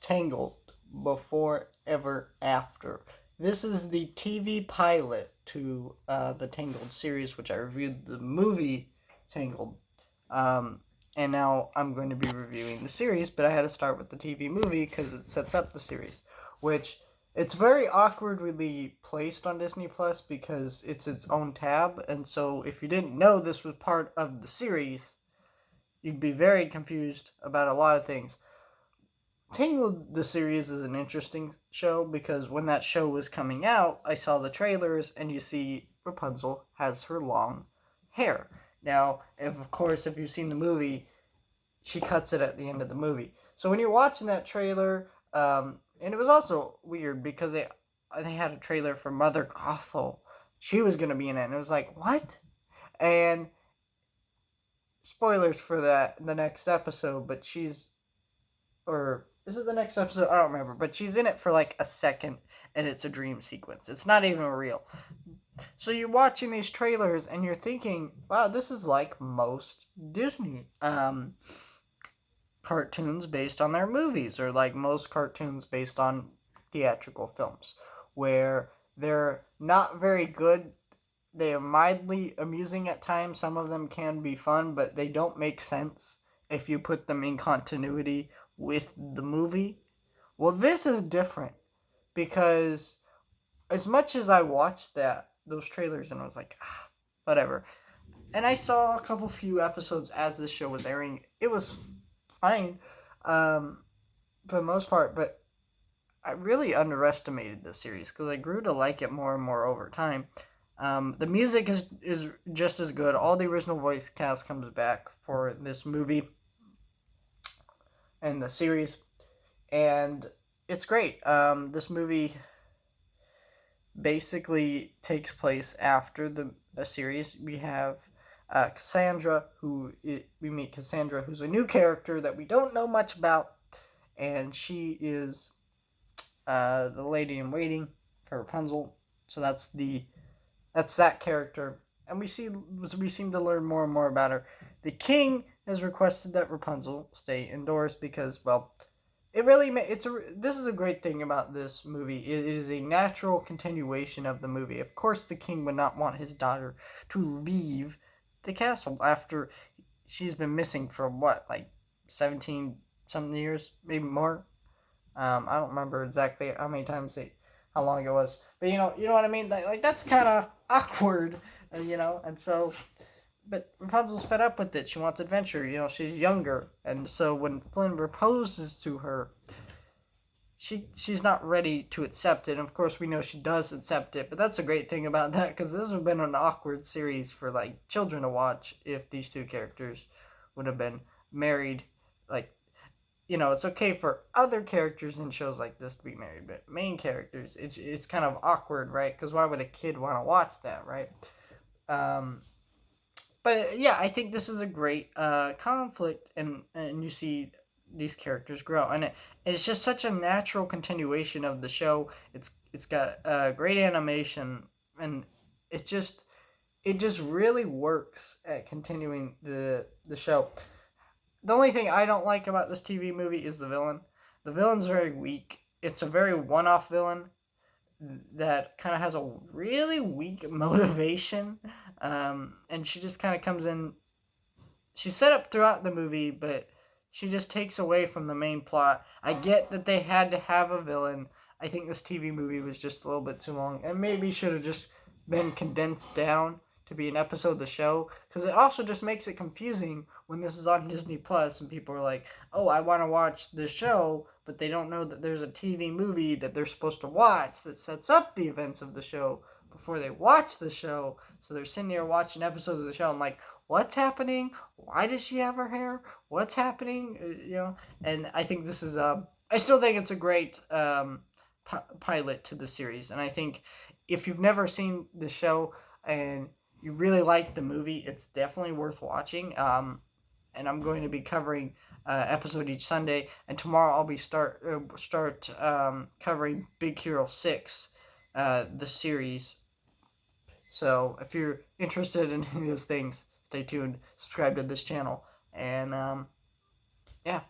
Tangled, Before, Ever, After. This is the TV pilot to the Tangled series, which I reviewed the movie Tangled. Um, and now I'm going to be reviewing the series, but I had to start with the TV movie because it sets up the series, which it's very awkwardly placed on Disney Plus because it's its own tab, and so if you didn't know this was part of the series, you'd be very confused about a lot of things. Tangled, the series, is an interesting show because when that show was coming out, I saw the trailers and you see Rapunzel has her long hair. Now, of course, if you've seen the movie, she cuts it at the end of the movie. So when you're watching that trailer, and it was also weird because they had a trailer for Mother Gothel. She was going to be in it, and it was like, what? And spoilers for that in the next episode, but or is it the next episode? I don't remember, but she's in it for like a second, and it's a dream sequence. It's not even real. So you're watching these trailers, and you're thinking, "Wow, this is like most Disney cartoons based on their movies, or like most cartoons based on theatrical films, where they're not very good. They are mildly amusing at times. Some of them can be fun, but they don't make sense if you put them in continuity with the movie. Well, this is different because as much as I watched those trailers and I was like, whatever. And I saw a few episodes as this show was airing. It was fine for the most part, but I really underestimated this series because I grew to like it more and more over time. The music is just as good. All the original voice cast comes back for this movie and the series, and it's great. This movie basically takes place after the series. We have Cassandra, we meet Cassandra, who's a new character that we don't know much about, and she is the lady in waiting for Rapunzel. So that's that character, and we seem to learn more and more about her. The king has requested that Rapunzel stay indoors because, well, this is a great thing about this movie. It is a natural continuation of the movie. Of course, the king would not want his daughter to leave the castle after she's been missing for what, like 17 something years, maybe more. I don't remember exactly how long it was, but you know what I mean. Like that's kind of awkward, and so. But Rapunzel's fed up with it. She wants adventure. She's younger, and so when Flynn proposes to her, she's not ready to accept it. And of course, we know she does accept it. But that's a great thing about that because this would have been an awkward series for like children to watch if these two characters would have been married. Like, it's okay for other characters in shows like this to be married, but main characters, it's kind of awkward, right? Because why would a kid want to watch that, right? But yeah, I think this is a great conflict, and you see these characters grow, and it's just such a natural continuation of the show. It's got great animation, and it just really works at continuing the show. The only thing I don't like about this TV movie is the villain. The villain's very weak. It's a very one-off villain that kind of has a really weak motivation, and she just kind of comes in. She's set up throughout the movie, but she just takes away from the main plot. I get that they had to have a villain. I think this TV movie was just a little bit too long, and maybe should have just been condensed down to be an episode of the show, because it also just makes it confusing when this is on Disney Plus and people are like, oh, I want to watch this show, but they don't know that there's a TV movie that they're supposed to watch that sets up the events of the show before they watch the show. So they're sitting there watching episodes of the show and like, what's happening? Why does she have her hair? What's happening? And I think this is I still think it's a great pilot to the series, and I think if you've never seen the show and you really like the movie, it's definitely worth watching. And I'm going to be covering episode each Sunday, and tomorrow I'll be start covering Big Hero 6, the series. So if you're interested in any of those things, stay tuned, subscribe to this channel, and yeah.